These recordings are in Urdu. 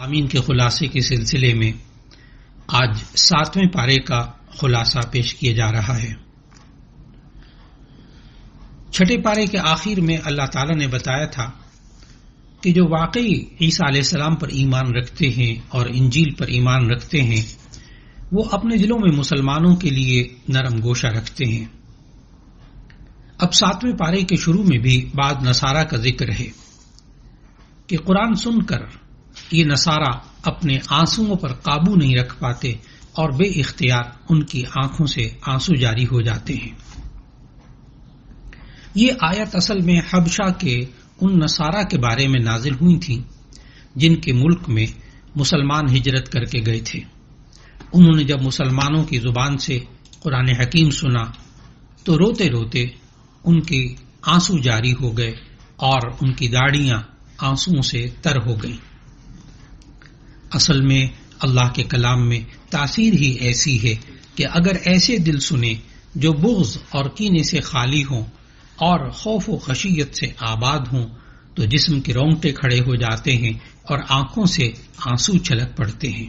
مضامین کے خلاصے کے سلسلے میں آج 7ویں پارے کا خلاصہ پیش کیا جا رہا ہے۔ 6 پارے کے آخر میں اللہ تعالیٰ نے بتایا تھا کہ جو واقعی عیسیٰ علیہ السلام پر ایمان رکھتے ہیں اور انجیل پر ایمان رکھتے ہیں وہ اپنے دلوں میں مسلمانوں کے لیے نرم گوشہ رکھتے ہیں۔ اب 7ویں پارے کے شروع میں بھی بعض نصارہ کا ذکر ہے کہ قرآن سن کر یہ نصارہ اپنے آنسوؤں پر قابو نہیں رکھ پاتے اور بے اختیار ان کی آنکھوں سے آنسو جاری ہو جاتے ہیں۔ یہ آیت اصل میں حبشہ کے ان نصارہ کے بارے میں نازل ہوئی تھی جن کے ملک میں مسلمان ہجرت کر کے گئے تھے۔ انہوں نے جب مسلمانوں کی زبان سے قرآن حکیم سنا تو روتے روتے ان کے آنسو جاری ہو گئے اور ان کی داڑیاں آنسوؤں سے تر ہو گئیں۔ اصل میں اللہ کے کلام میں تاثیر ہی ایسی ہے کہ اگر ایسے دل سنے جو بغض اور کینے سے خالی ہوں اور خوف و خشیت سے آباد ہوں تو جسم کے رونگٹے کھڑے ہو جاتے ہیں اور آنکھوں سے آنسو چھلک پڑتے ہیں۔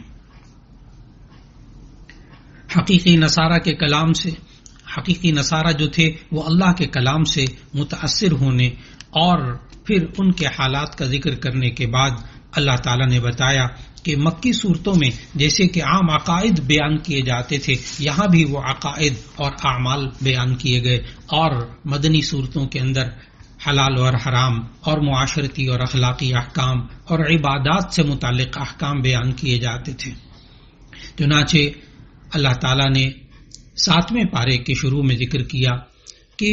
حقیقی نصارہ جو تھے وہ اللہ کے کلام سے متاثر ہونے اور پھر ان کے حالات کا ذکر کرنے کے بعد اللہ تعالیٰ نے بتایا کہ مکی صورتوں میں جیسے کہ عام عقائد بیان کیے جاتے تھے یہاں بھی وہ عقائد اور اعمال بیان کیے گئے، اور مدنی صورتوں کے اندر حلال اور حرام اور معاشرتی اور اخلاقی احکام اور عبادات سے متعلق احکام بیان کیے جاتے تھے۔ چنانچہ اللہ تعالیٰ نے 7ویں پارے کے شروع میں ذکر کیا کہ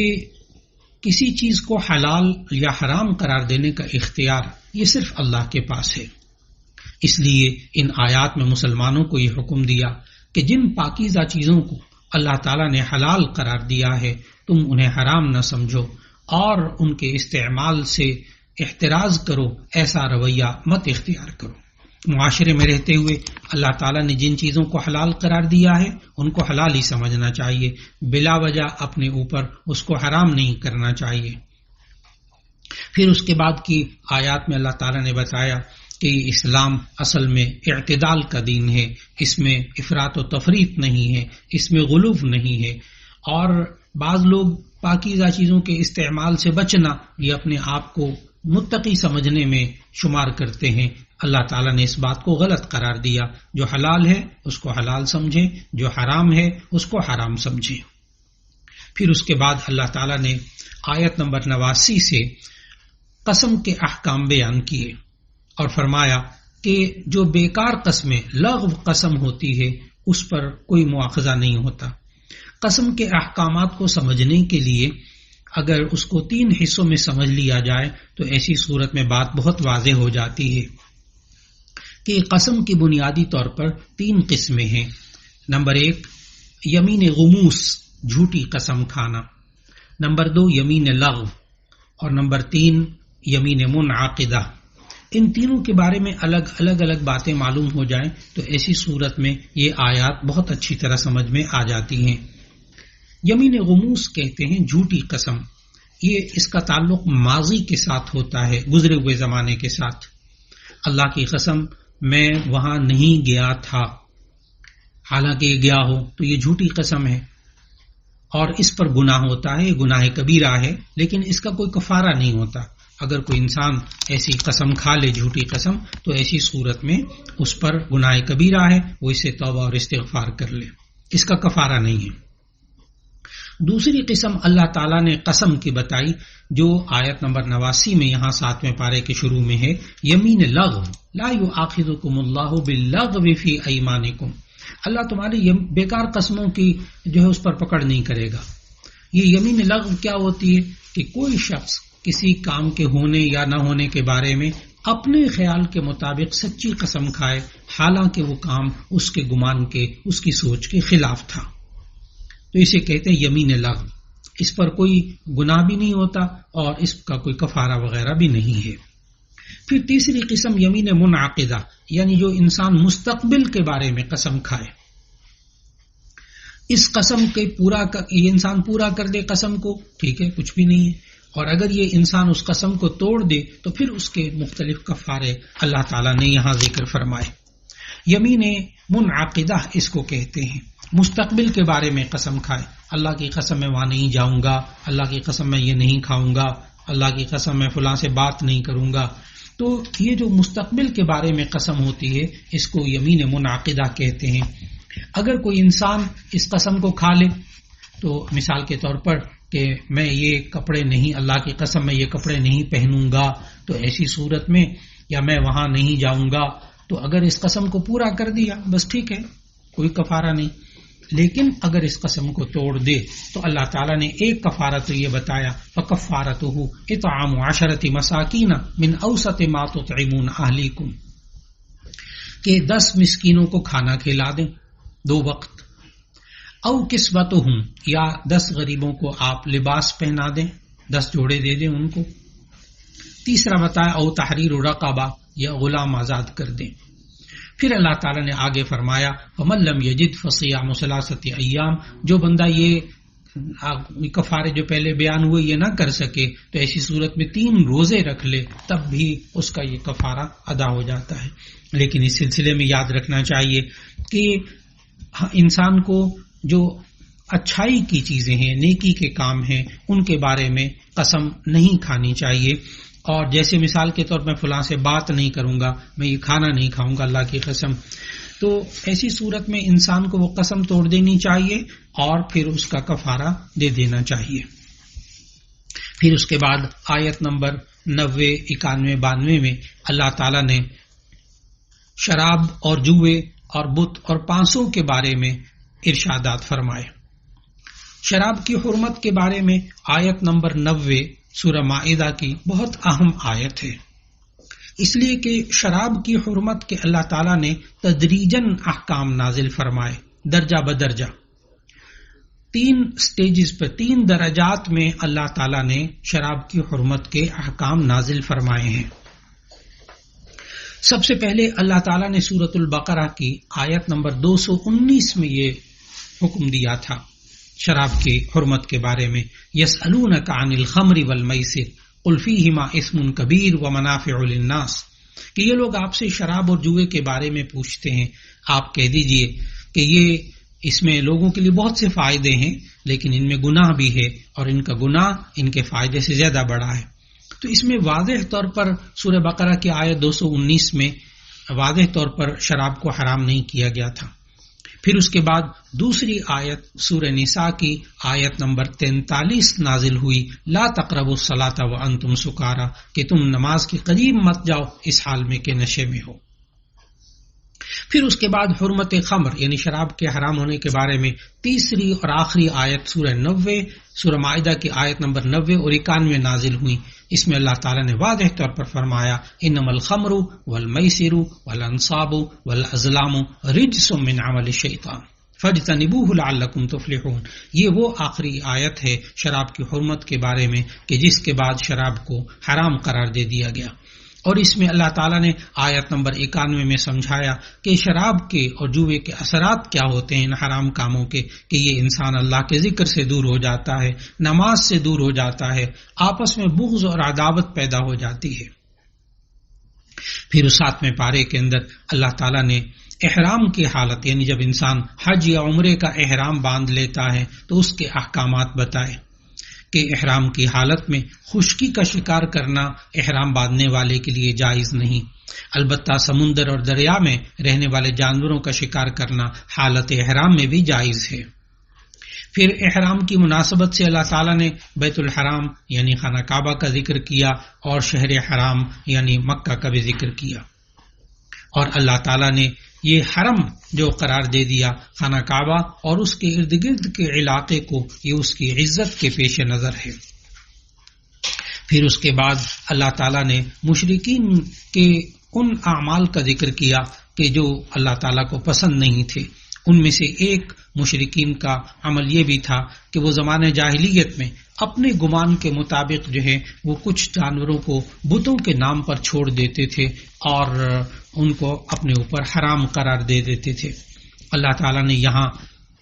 کسی چیز کو حلال یا حرام قرار دینے کا اختیار یہ صرف اللہ کے پاس ہے۔ اس لیے ان آیات میں مسلمانوں کو یہ حکم دیا کہ جن پاکیزہ چیزوں کو اللہ تعالیٰ نے حلال قرار دیا ہے تم انہیں حرام نہ سمجھو اور ان کے استعمال سے احتراز کرو، ایسا رویہ مت اختیار کرو۔ معاشرے میں رہتے ہوئے اللہ تعالیٰ نے جن چیزوں کو حلال قرار دیا ہے ان کو حلال ہی سمجھنا چاہیے، بلا وجہ اپنے اوپر اس کو حرام نہیں کرنا چاہیے۔ پھر اس کے بعد کی آیات میں اللہ تعالیٰ نے بتایا کہ اسلام اصل میں اعتدال کا دین ہے، اس میں افراط و تفریط نہیں ہے، اس میں غلو نہیں ہے، اور بعض لوگ پاکیزہ چیزوں کے استعمال سے بچنا یہ اپنے آپ کو متقی سمجھنے میں شمار کرتے ہیں۔ اللہ تعالیٰ نے اس بات کو غلط قرار دیا، جو حلال ہے اس کو حلال سمجھیں، جو حرام ہے اس کو حرام سمجھیں۔ پھر اس کے بعد اللہ تعالیٰ نے آیت نمبر 89 سے قسم کے احکام بیان کیے اور فرمایا کہ جو بیکار قسمیں لغو قسم ہوتی ہے اس پر کوئی مواخذہ نہیں ہوتا۔ قسم کے احکامات کو سمجھنے کے لیے اگر اس کو 3 حصوں میں سمجھ لیا جائے تو ایسی صورت میں بات بہت واضح ہو جاتی ہے کہ قسم کی بنیادی طور پر 3 قسمیں ہیں۔ نمبر 1 یمین غموس، جھوٹی قسم کھانا، نمبر 2 یمین لغو، اور نمبر 3 یمین منعقدہ۔ ان تینوں کے بارے میں الگ باتیں معلوم ہو جائیں تو ایسی صورت میں یہ آیات بہت اچھی طرح سمجھ میں آ جاتی ہیں۔ یمین غموس کہتے ہیں جھوٹی قسم، یہ اس کا تعلق ماضی کے ساتھ ہوتا ہے، گزرے ہوئے زمانے کے ساتھ۔ اللہ کی قسم میں وہاں نہیں گیا تھا، حالانکہ یہ گیا ہو تو یہ جھوٹی قسم ہے اور اس پر گناہ ہوتا ہے، یہ گناہ کبیرہ ہے، لیکن اس کا کوئی کفارہ نہیں ہوتا۔ اگر کوئی انسان ایسی قسم کھا لے، جھوٹی قسم، تو ایسی صورت میں اس پر گناہ کبیرہ ہے، وہ اسے توبہ اور استغفار کر لے، اس کا کفارہ نہیں ہے۔ دوسری قسم اللہ تعالیٰ نے قسم کی بتائی جو آیت نمبر 89 میں یہاں 7ویں پارے کے شروع میں ہے، یمین لغو لا یؤاخذکم اللہ باللغو فی ایمانکم، اللہ تمہاری بیکار قسموں کی جو ہے اس پر پکڑ نہیں کرے گا۔ یہ یمین لغو کیا ہوتی ہے کہ کوئی شخص کسی کام کے ہونے یا نہ ہونے کے بارے میں اپنے خیال کے مطابق سچی قسم کھائے، حالانکہ وہ کام اس کے گمان کے، اس کی سوچ کے خلاف تھا، تو اسے کہتے ہیں یمین لغو۔ اس پر کوئی گناہ بھی نہیں ہوتا اور اس کا کوئی کفارہ وغیرہ بھی نہیں ہے۔ پھر تیسری قسم یمین منعقدہ، یعنی جو انسان مستقبل کے بارے میں قسم کھائے، اس قسم کے یہ انسان پورا کر دے قسم کو، ٹھیک ہے، کچھ بھی نہیں ہے، اور اگر یہ انسان اس قسم کو توڑ دے تو پھر اس کے مختلف کفارے اللہ تعالیٰ نے یہاں ذکر فرمائے۔ یمین منعقدہ اس کو کہتے ہیں، مستقبل کے بارے میں قسم کھائے، اللہ کی قسم میں وہاں نہیں جاؤں گا، اللہ کی قسم میں یہ نہیں کھاؤں گا، اللہ کی قسم میں فلاں سے بات نہیں کروں گا۔ تو یہ جو مستقبل کے بارے میں قسم ہوتی ہے اس کو یمین منعقدہ کہتے ہیں۔ اگر کوئی انسان اس قسم کو کھا لے تو مثال کے طور پر کہ میں یہ کپڑے نہیں، اللہ کی قسم میں یہ کپڑے نہیں پہنوں گا، تو ایسی صورت میں یا میں وہاں نہیں جاؤں گا، تو اگر اس قسم کو پورا کر دیا بس ٹھیک ہے، کوئی کفارہ نہیں۔ لیکن اگر اس قسم کو توڑ دے تو اللہ تعالیٰ نے ایک کفارہ تو یہ بتایا، فَكَفَّارَتُهُ إِطْعَامُ 10 مَسَاكِينَ مِنْ أَوْسَطِ مَا تُطْعِمُونَ أَهْلِيكُمْ، کہ 10 مسکینوں کو کھانا کھلا دیں 2 وقت، او کسوتہم، یا 10 غریبوں کو آپ لباس پہنا دیں، 10 جوڑے دے دیں ان کو۔ تیسرا بتایا او تحریر رقبہ، یا غلام آزاد کر دیں۔ پھر اللہ تعالیٰ نے آگے فرمایا فَمَن لَّمْ يَجِدْ فَصِيَامُ 3 ایام، جو بندہ یہ کفارے جو پہلے بیان ہوئے یہ نہ کر سکے تو ایسی صورت میں 3 روزے رکھ لے، تب بھی اس کا یہ کفارہ ادا ہو جاتا ہے۔ لیکن اس سلسلے میں یاد رکھنا چاہیے کہ انسان کو جو اچھائی کی چیزیں ہیں، نیکی کے کام ہیں، ان کے بارے میں قسم نہیں کھانی چاہیے۔ اور جیسے مثال کے طور میں فلاں سے بات نہیں کروں گا، میں یہ کھانا نہیں کھاؤں گا اللہ کی قسم، تو ایسی صورت میں انسان کو وہ قسم توڑ دینی چاہیے اور پھر اس کا کفارہ دے دینا چاہیے۔ پھر اس کے بعد آیت نمبر 90، 91، 92 میں اللہ تعالیٰ نے شراب اور جوئے اور بت اور پانسوں کے بارے میں ارشادات فرمائے۔ شراب کی حرمت کے بارے میں آیت نمبر 90 سورہ مائدہ کی بہت اہم آیت ہے، اس لیے کہ شراب کی حرمت کے اللہ تعالیٰ نے تدریجاً احکام نازل فرمائے، درجہ بدرجہ 3 سٹیجز پر، 3 درجات میں اللہ تعالیٰ نے شراب کی حرمت کے احکام نازل فرمائے ہیں۔ سب سے پہلے اللہ تعالیٰ نے سورۃ البقرہ کی آیت نمبر 219 میں یہ حکم دیا تھا شراب کی حرمت کے بارے میں، یسألونک عن الخمر والمیسر قل فیہما اسم کبیر ومنافع للناس، کہ یہ لوگ آپ سے شراب اور جوئے کے بارے میں پوچھتے ہیں، آپ کہہ دیجئے کہ یہ اس میں لوگوں کے لیے بہت سے فائدے ہیں لیکن ان میں گناہ بھی ہے اور ان کا گناہ ان کے فائدے سے زیادہ بڑا ہے۔ تو اس میں واضح طور پر سورہ بقرہ کی آیت 219 میں واضح طور پر شراب کو حرام نہیں کیا گیا تھا۔ پھر اس کے بعد دوسری آیت سورہ نساء کی آیت نمبر 43 نازل ہوئی، لا تقربوا الصلاۃ وانتم سکارى، کہ تم نماز کے قریب مت جاؤ اس حال میں کہ نشے میں ہو۔ پھر اس کے بعد حرمت خمر یعنی شراب کے حرام ہونے کے بارے میں تیسری اور آخری آیت سورہ 90 سورہ مائدہ کی آیت نمبر 90 اور 91 نازل ہوئی۔ اس میں اللہ تعالیٰ نے واضح طور پر فرمایا انما الخمر والمیسر والانصاب والازلام رجس من عمل الشیطان فاجتنبوه لعلکم تفلحون۔ یہ وہ آخری آیت ہے شراب کی حرمت کے بارے میں کہ جس کے بعد شراب کو حرام قرار دے دیا گیا، اور اس میں اللہ تعالیٰ نے آیت نمبر 91 میں سمجھایا کہ شراب کے اور جوئے کے اثرات کیا ہوتے ہیں ان حرام کاموں کے، کہ یہ انسان اللہ کے ذکر سے دور ہو جاتا ہے، نماز سے دور ہو جاتا ہے، آپس میں بغض اور عداوت پیدا ہو جاتی ہے۔ پھر اس 7ویں پارے کے اندر اللہ تعالیٰ نے احرام کی حالت یعنی جب انسان حج یا عمرے کا احرام باندھ لیتا ہے تو اس کے احکامات بتائے کہ احرام کی حالت میں خشکی کا شکار کرنا احرام باندھنے والے کے لیے جائز نہیں، البتہ سمندر اور دریا میں رہنے والے جانوروں کا شکار کرنا حالت احرام میں بھی جائز ہے۔ پھر احرام کی مناسبت سے اللہ تعالیٰ نے بیت الحرام یعنی خانہ کعبہ کا ذکر کیا اور شہر حرام یعنی مکہ کا بھی ذکر کیا، اور اللہ تعالیٰ نے یہ حرم جو قرار دے دیا خانہ کعبہ اور اس کے ارد گرد کے علاقے کو، یہ اس کی عزت کے پیش نظر ہے۔ پھر اس کے بعد اللہ تعالیٰ نے مشرکین کے ان اعمال کا ذکر کیا کہ جو اللہ تعالیٰ کو پسند نہیں تھے۔ ان میں سے ایک مشرکین کا عمل یہ بھی تھا کہ وہ زمانہ جاہلیت میں اپنے گمان کے مطابق جو ہے وہ کچھ جانوروں کو بتوں کے نام پر چھوڑ دیتے تھے اور ان کو اپنے اوپر حرام قرار دے دیتے تھے۔ اللہ تعالیٰ نے یہاں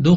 2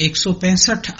165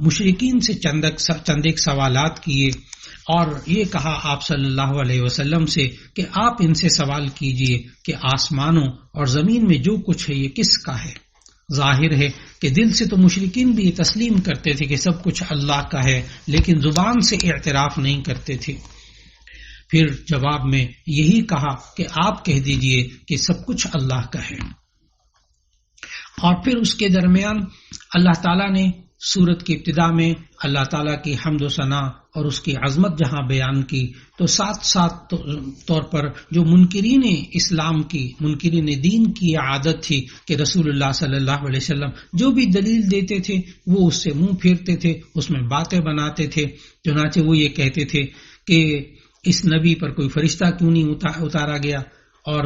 مشرکین سے چند ایک سوالات کیے اور یہ کہا آپ صلی اللہ علیہ وسلم سے کہ آپ ان سے سوال کیجئے کہ آسمانوں اور زمین میں جو کچھ ہے یہ کس کا ہے؟ ظاہر ہے کہ دل سے تو مشرکین بھی یہ تسلیم کرتے تھے کہ سب کچھ اللہ کا ہے، لیکن زبان سے اعتراف نہیں کرتے تھے۔ پھر جواب میں یہی کہا کہ آپ کہہ دیجئے کہ سب کچھ اللہ کا ہے۔ اور پھر اس کے درمیان اللہ تعالیٰ نے سورت کی ابتدا میں اللہ تعالیٰ کی حمد و ثنا اور اس کی عظمت جہاں بیان کی، تو ساتھ ساتھ طور پر جو منکرین اسلام کی، منکرین دین کی یہ عادت تھی کہ رسول اللہ صلی اللہ علیہ وسلم جو بھی دلیل دیتے تھے وہ اس سے منہ پھیرتے تھے، اس میں باتیں بناتے تھے۔ چنانچہ وہ یہ کہتے تھے کہ اس نبی پر کوئی فرشتہ کیوں نہیں اتارا گیا اور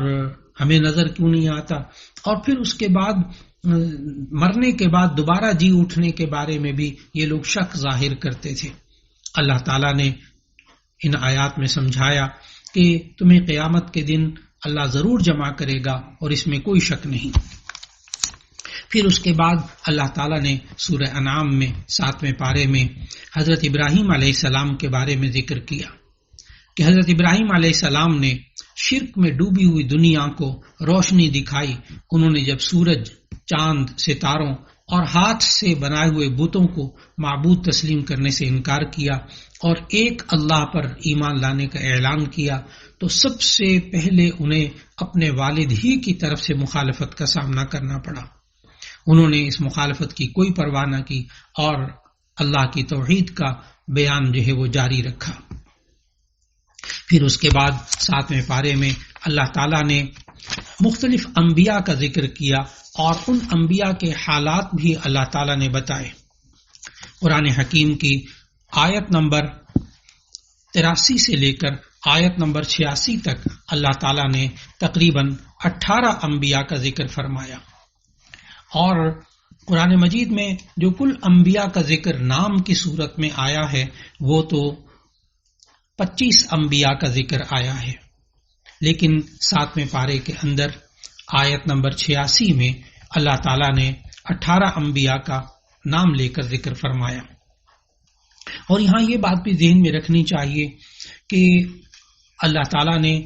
ہمیں نظر کیوں نہیں آتا، اور پھر اس کے بعد مرنے کے بعد دوبارہ جی اٹھنے کے بارے میں بھی یہ لوگ شک ظاہر کرتے تھے۔ اللہ تعالیٰ نے ان آیات میں سمجھایا کہ تمہیں قیامت کے دن اللہ ضرور جمع کرے گا اور اس میں کوئی شک نہیں۔ پھر اس کے بعد اللہ تعالیٰ نے سورہ انعام میں 7ویں پارے میں حضرت ابراہیم علیہ السلام کے بارے میں ذکر کیا کہ حضرت ابراہیم علیہ السلام نے شرک میں ڈوبی ہوئی دنیا کو روشنی دکھائی۔ انہوں نے جب سورج، چاند، ستاروں اور ہاتھ سے بنائے ہوئے بتوں کو معبود تسلیم کرنے سے انکار کیا اور ایک اللہ پر ایمان لانے کا اعلان کیا، تو سب سے پہلے انہیں اپنے والد ہی کی طرف سے مخالفت کا سامنا کرنا پڑا۔ انہوں نے اس مخالفت کی کوئی پرواہ نہ کی اور اللہ کی توحید کا بیان جو ہے وہ جاری رکھا۔ پھر اس کے بعد 7ویں پارے میں اللہ تعالیٰ نے مختلف انبیاء کا ذکر کیا اور ان انبیاء کے حالات بھی اللہ تعالیٰ نے بتائے۔ قرآن حکیم کی آیت نمبر 83 سے لے کر آیت نمبر 86 تک اللہ تعالیٰ نے تقریباً 18 انبیاء کا ذکر فرمایا، اور قرآن مجید میں جو کل انبیاء کا ذکر نام کی صورت میں آیا ہے وہ تو 25 انبیاء کا ذکر آیا ہے، لیکن 7ویں پارے کے اندر آیت نمبر 86 میں اللہ تعالیٰ نے 18 انبیاء کا نام لے کر ذکر فرمایا۔ اور یہاں یہ بات بھی ذہن میں رکھنی چاہیے کہ اللہ تعالیٰ نے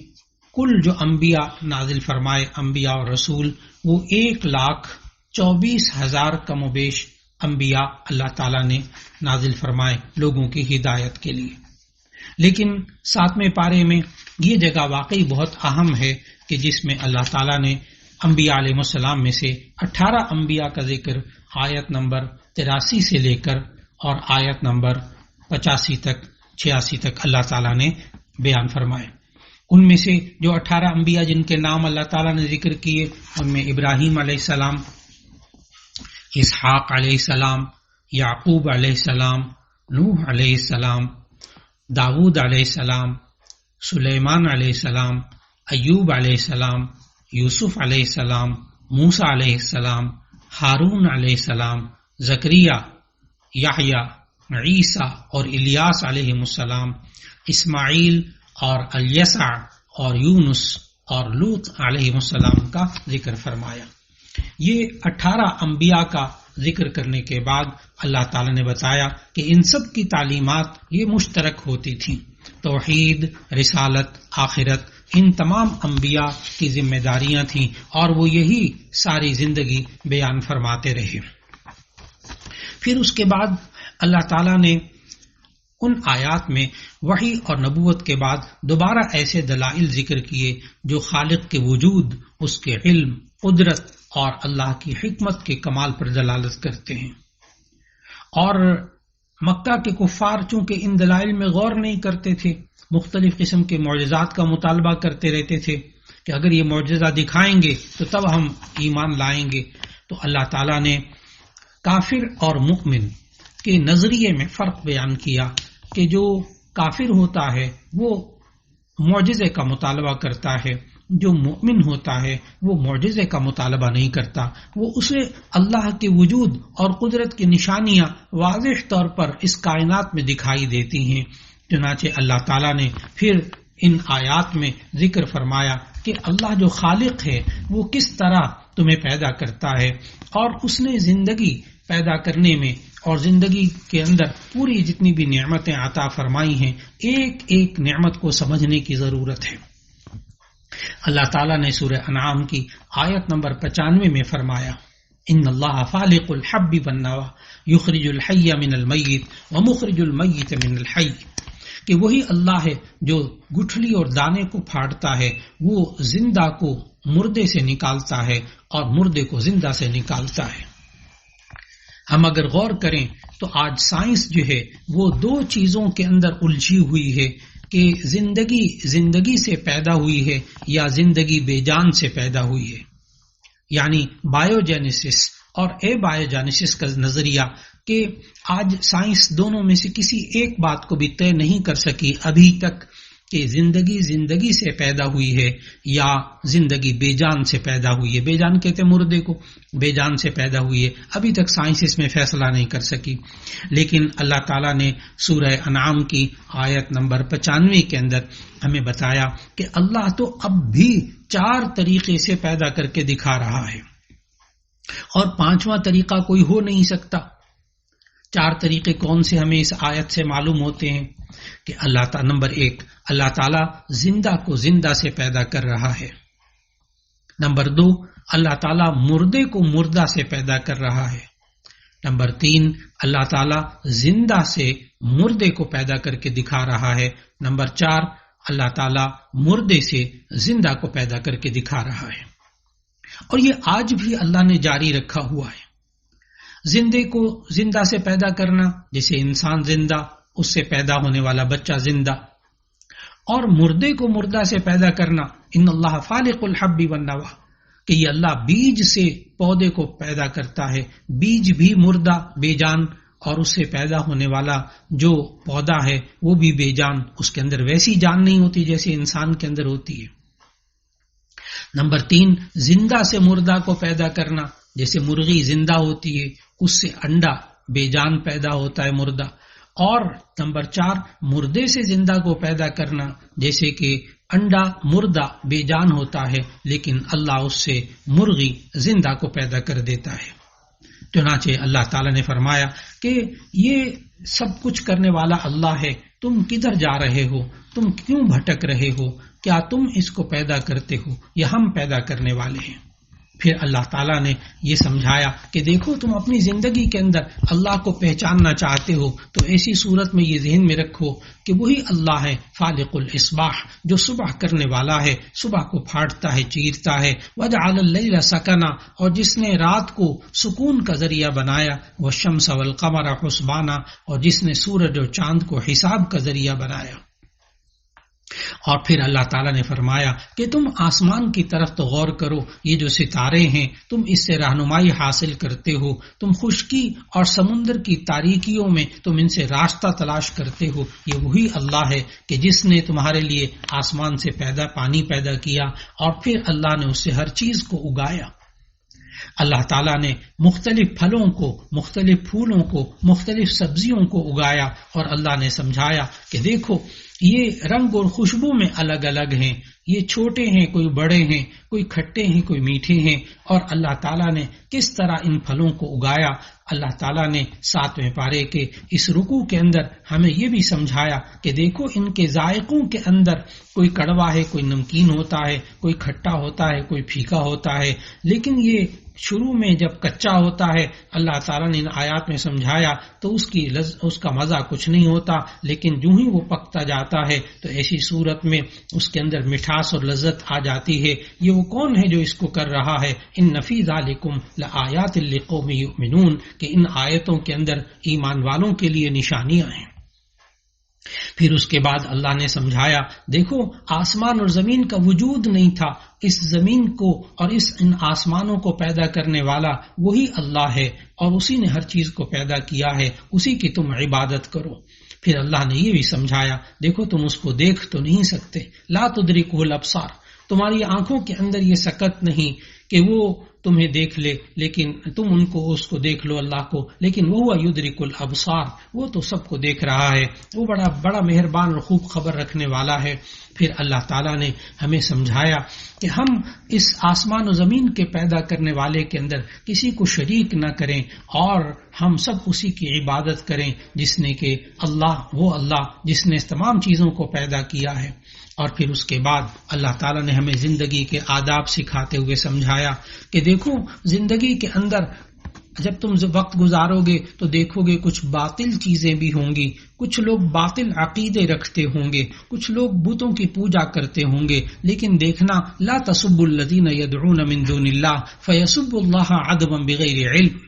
کل جو انبیاء نازل فرمائے، انبیاء اور رسول، وہ 1,24,000 کم و بیش انبیاء اللہ تعالیٰ نے نازل فرمائے لوگوں کی ہدایت کے لیے۔ لیکن 7ویں پارے میں یہ جگہ واقعی بہت اہم ہے کہ جس میں اللہ تعالیٰ نے انبیاء علیہ السلام میں سے 18 انبیاء کا ذکر آیت نمبر 83 سے لے کر اور آیت نمبر 86 تک اللہ تعالیٰ نے بیان فرمائے۔ ان میں سے جو 18 انبیاء جن کے نام اللہ تعالیٰ نے ذکر کیے، ان میں ابراہیم علیہ السلام، اسحاق علیہ السلام، یعقوب علیہ السلام، نوح علیہ السلام، داود علیہ السلام، سلیمان علیہ السلام، ایوب علیہ السلام، یوسف علیہ السلام، موسیٰ علیہ السلام، ہارون علیہ السلام، زکریا، یحییٰ، عیسیٰ اور الیاس علیہ السلام، اسماعیل اور الیسع اور یونس اور لوط علیہ السلام کا ذکر فرمایا۔ یہ 18 انبیاء کا ذکر کرنے کے بعد اللہ تعالیٰ نے بتایا کہ ان سب کی تعلیمات یہ مشترک ہوتی تھیں۔ توحید، رسالت، آخرت، ان تمام انبیاء کی ذمہ داریاں تھیں اور وہ یہی ساری زندگی بیان فرماتے رہے۔ پھر اس کے بعد اللہ تعالیٰ نے ان آیات میں وحی اور نبوت کے بعد دوبارہ ایسے دلائل ذکر کیے جو خالق کے وجود، اس کے علم، قدرت اور اللہ کی حکمت کے کمال پر دلالت کرتے ہیں۔ اور مکہ کے کفار چونکہ ان دلائل میں غور نہیں کرتے تھے، مختلف قسم کے معجزات کا مطالبہ کرتے رہتے تھے کہ اگر یہ معجزہ دکھائیں گے تو تب ہم ایمان لائیں گے، تو اللہ تعالیٰ نے کافر اور مؤمن کے نظریے میں فرق بیان کیا کہ جو کافر ہوتا ہے وہ معجزے کا مطالبہ کرتا ہے، جو مؤمن ہوتا ہے وہ معجزے کا مطالبہ نہیں کرتا، وہ اسے اللہ کے وجود اور قدرت کی نشانیاں واضح طور پر اس کائنات میں دکھائی دیتی ہیں۔ چنانچہ اللہ تعالیٰ نے پھر ان آیات میں ذکر فرمایا کہ اللہ جو خالق ہے وہ کس طرح تمہیں پیدا کرتا ہے، اور اس نے زندگی پیدا کرنے میں اور زندگی کے اندر پوری جتنی بھی نعمتیں عطا فرمائی ہیں، ایک ایک نعمت کو سمجھنے کی ضرورت ہے۔ اللہ تعالیٰ نے سورہ انعام کی آیت نمبر 95 میں فرمایا، ان اللہ فالق الحب والنوى یخرج الحی من المیت ومخرج المیت من الحی، کہ وہی اللہ ہے جو گٹھلی اور دانے کو پھاڑتا ہے، وہ زندہ کو مردے سے نکالتا ہے اور مردے کو زندہ سے نکالتا ہے۔ ہم اگر غور کریں تو آج سائنس جو ہے وہ دو چیزوں کے اندر الجھی ہوئی ہے کہ زندگی سے پیدا ہوئی ہے یا زندگی بے جان سے پیدا ہوئی ہے، یعنی بایوجینیسس اور اے بایوجینیسس کا نظریہ، کہ آج سائنس دونوں میں سے کسی ایک بات کو بھی طے نہیں کر سکی ابھی تک کہ زندگی سے پیدا ہوئی ہے یا زندگی بے جان سے پیدا ہوئی ہے۔ بے جان کہتے مردے کو، بے جان سے پیدا ہوئی ہے، ابھی تک سائنس اس میں فیصلہ نہیں کر سکی۔ لیکن اللہ تعالیٰ نے سورہ انعام کی آیت نمبر 95 کے اندر ہمیں بتایا کہ اللہ تو اب بھی 4 طریقے سے پیدا کر کے دکھا رہا ہے، اور 5واں طریقہ کوئی ہو نہیں سکتا۔ 4 طریقے کون سے ہمیں اس آیت سے معلوم ہوتے ہیں کہ نمبر 1، اللہ تعالیٰ زندہ کو زندہ سے پیدا کر رہا ہے۔ نمبر 2، اللہ تعالیٰ مردے کو مردہ سے پیدا کر رہا ہے۔ نمبر 3، اللہ تعالیٰ زندہ سے مردے کو پیدا کر کے دکھا رہا ہے۔ نمبر 4، اللہ تعالیٰ مردے سے زندہ کو پیدا کر کے دکھا رہا ہے۔ اور یہ آج بھی اللہ نے جاری رکھا ہوا ہے۔ زندے کو زندہ سے پیدا کرنا، جیسے انسان زندہ، اس سے پیدا ہونے والا بچہ زندہ، اور مردے کو مردہ سے پیدا کرنا، ان اللہ فالق الحب والنوى، کہ یہ اللہ بیج سے پودے کو پیدا کرتا ہے، بیج بھی مردہ بے جان، اور اس سے پیدا ہونے والا جو پودا ہے وہ بھی بے جان، اس کے اندر ویسی جان نہیں ہوتی جیسے انسان کے اندر ہوتی ہے۔ نمبر 3، زندہ سے مردہ کو پیدا کرنا، جیسے مرغی زندہ ہوتی ہے، اس سے انڈا بے جان پیدا ہوتا ہے مردہ۔ اور نمبر 4، مردے سے زندہ کو پیدا کرنا، جیسے کہ انڈا مردہ بے جان ہوتا ہے لیکن اللہ اس سے مرغی زندہ کو پیدا کر دیتا ہے۔ چنانچہ اللہ تعالیٰ نے فرمایا کہ یہ سب کچھ کرنے والا اللہ ہے، تم کدھر جا رہے ہو، تم کیوں بھٹک رہے ہو، کیا تم اس کو پیدا کرتے ہو یا ہم پیدا کرنے والے ہیں؟ پھر اللہ تعالیٰ نے یہ سمجھایا کہ دیکھو تم اپنی زندگی کے اندر اللہ کو پہچاننا چاہتے ہو تو ایسی صورت میں یہ ذہن میں رکھو کہ وہی اللہ ہے فالق الاصباح، جو صبح کرنے والا ہے، صبح کو پھاڑتا ہے، چیرتا ہے، وجعل اللیل سکنا، اور جس نے رات کو سکون کا ذریعہ بنایا، والشمس والقمر حسبانا، اور جس نے سورج اور چاند کو حساب کا ذریعہ بنایا۔ اور پھر اللہ تعالیٰ نے فرمایا کہ تم آسمان کی طرف تو غور کرو، یہ جو ستارے ہیں تم اس سے رہنمائی حاصل کرتے ہو، تم خشکی اور سمندر کی تاریکیوں میں تم ان سے راستہ تلاش کرتے ہو۔ یہ وہی اللہ ہے کہ جس نے تمہارے لیے آسمان سے پانی پیدا کیا، اور پھر اللہ نے اس سے ہر چیز کو اگایا۔ اللہ تعالیٰ نے مختلف پھلوں کو، مختلف پھولوں کو، مختلف سبزیوں کو اگایا، اور اللہ نے سمجھایا کہ دیکھو یہ رنگ اور خوشبو میں الگ الگ ہیں، یہ چھوٹے ہیں، کوئی بڑے ہیں، کوئی کھٹے ہیں، کوئی میٹھے ہیں، اور اللہ تعالیٰ نے کس طرح ان پھلوں کو اگایا۔ اللہ تعالیٰ نے 7ویں پارے کے اس رکوع کے اندر ہمیں یہ بھی سمجھایا کہ دیکھو ان کے ذائقوں کے اندر کوئی کڑوا ہے، کوئی نمکین ہوتا ہے، کوئی کھٹا ہوتا ہے، کوئی پھیکا ہوتا ہے، لیکن یہ شروع میں جب کچا ہوتا ہے اللہ تعالیٰ نے ان آیات میں سمجھایا تو اس کا مزہ کچھ نہیں ہوتا، لیکن جو ہی وہ پکتا جاتا ہے تو ایسی صورت میں اس کے اندر مٹھاس اور لذت آ جاتی ہے۔ یہ وہ کون ہے جو اس کو کر رہا ہے؟ ان فی ذالکم لآیات لقوم یؤمنون، کہ ان آیتوں کے اندر ایمان والوں کے لیے نشانیاں ہیں۔ پھر اس کے بعد اللہ نے سمجھایا دیکھو آسمان اور زمین کا وجود نہیں تھا، اس زمین کو اور ان آسمانوں کو پیدا کرنے والا وہی اللہ ہے، اور اسی نے ہر چیز کو پیدا کیا ہے، اسی کی تم عبادت کرو۔ پھر اللہ نے یہ بھی سمجھایا دیکھو تم اس کو دیکھ تو نہیں سکتے، لا تدرکہ الابصار، تمہاری آنکھوں کے اندر یہ سکت نہیں کہ وہ تمہیں دیکھ لے لیکن تم ان کو اس کو دیکھ لو اللہ کو، لیکن وہ یدرک الابصار، وہ تو سب کو دیکھ رہا ہے، وہ بڑا مہربان اور خوب خبر رکھنے والا ہے۔ پھر اللہ تعالیٰ نے ہمیں سمجھایا کہ ہم اس آسمان و زمین کے پیدا کرنے والے کے اندر کسی کو شریک نہ کریں اور ہم سب اسی کی عبادت کریں جس نے کہ وہ اللہ جس نے اس تمام چیزوں کو پیدا کیا ہے۔ اور پھر اس کے بعد اللہ تعالیٰ نے ہمیں زندگی کے آداب سکھاتے ہوئے سمجھایا کہ دیکھو زندگی کے اندر جب تم وقت گزارو گے تو دیکھو گے کچھ باطل چیزیں بھی ہوں گی، کچھ لوگ باطل عقیدے رکھتے ہوں گے، کچھ لوگ بتوں کی پوجا کرتے ہوں گے، لیکن دیکھنا لا تسبوا الذین یدعون من دون اللہ فیسبوا اللہ عدوا بغیر علم۔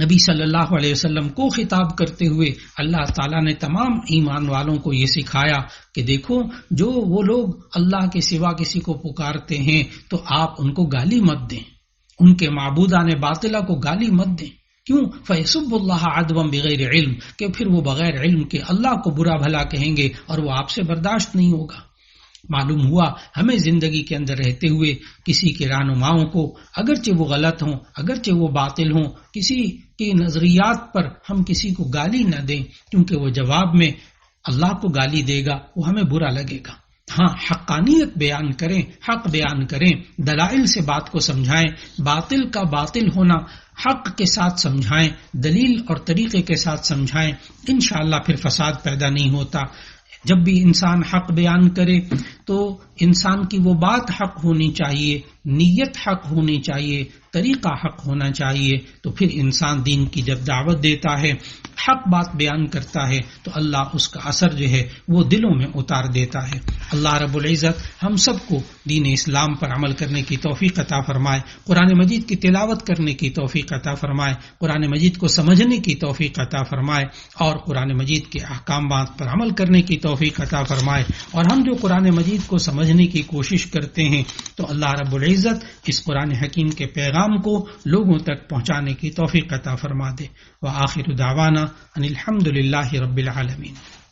نبی صلی اللہ علیہ وسلم کو خطاب کرتے ہوئے اللہ تعالیٰ نے تمام ایمان والوں کو یہ سکھایا کہ دیکھو جو وہ لوگ اللہ کے سوا کسی کو پکارتے ہیں تو آپ ان کو گالی مت دیں، ان کے معبودان باطلہ کو گالی مت دیں۔ کیوں؟ فَيَسُبُّ اللَّهَ عَدْوًا بِغَيْرِ علم، کہ پھر وہ بغیر علم کے اللہ کو برا بھلا کہیں گے اور وہ آپ سے برداشت نہیں ہوگا۔ معلوم ہوا ہمیں زندگی کے اندر رہتے ہوئے کسی کے رہنماؤں کو اگرچہ وہ غلط ہوں، اگرچہ وہ باطل ہوں، کسی کی نظریات پر ہم کسی کو گالی نہ دیں، کیونکہ وہ جواب میں اللہ کو گالی دے گا، وہ ہمیں برا لگے گا۔ ہاں، حقانیت بیان کریں، حق بیان کریں، دلائل سے بات کو سمجھائیں، باطل کا باطل ہونا حق کے ساتھ سمجھائیں، دلیل اور طریقے کے ساتھ سمجھائیں، انشاءاللہ پھر فساد پیدا نہیں ہوتا۔ جب بھی انسان حق بیان کرے تو انسان کی وہ بات حق ہونی چاہیے، نیت حق ہونی چاہیے، طریقہ حق ہونا چاہیے، تو پھر انسان دین کی جب دعوت دیتا ہے، حق بات بیان کرتا ہے تو اللہ اس کا اثر جو ہے وہ دلوں میں اتار دیتا ہے۔ اللہ رب العزت ہم سب کو دین اسلام پر عمل کرنے کی توفیق عطا فرمائے، قرآن مجید کی تلاوت کرنے کی توفیق عطا فرمائے، قرآن مجید کو سمجھنے کی توفیق عطا فرمائے اور قرآن مجید کے احکامات پر عمل کرنے کی توفیق عطا فرمائے۔ اور ہم جو قرآن مجید کو سمجھنے کی کوشش کرتے ہیں تو اللہ رب العزت اس قرآن حکیم کے پیغام کو لوگوں تک پہنچانے کی توفیق عطا فرما دے۔ وآخر دعوانا ان الحمد للہ رب العالمین۔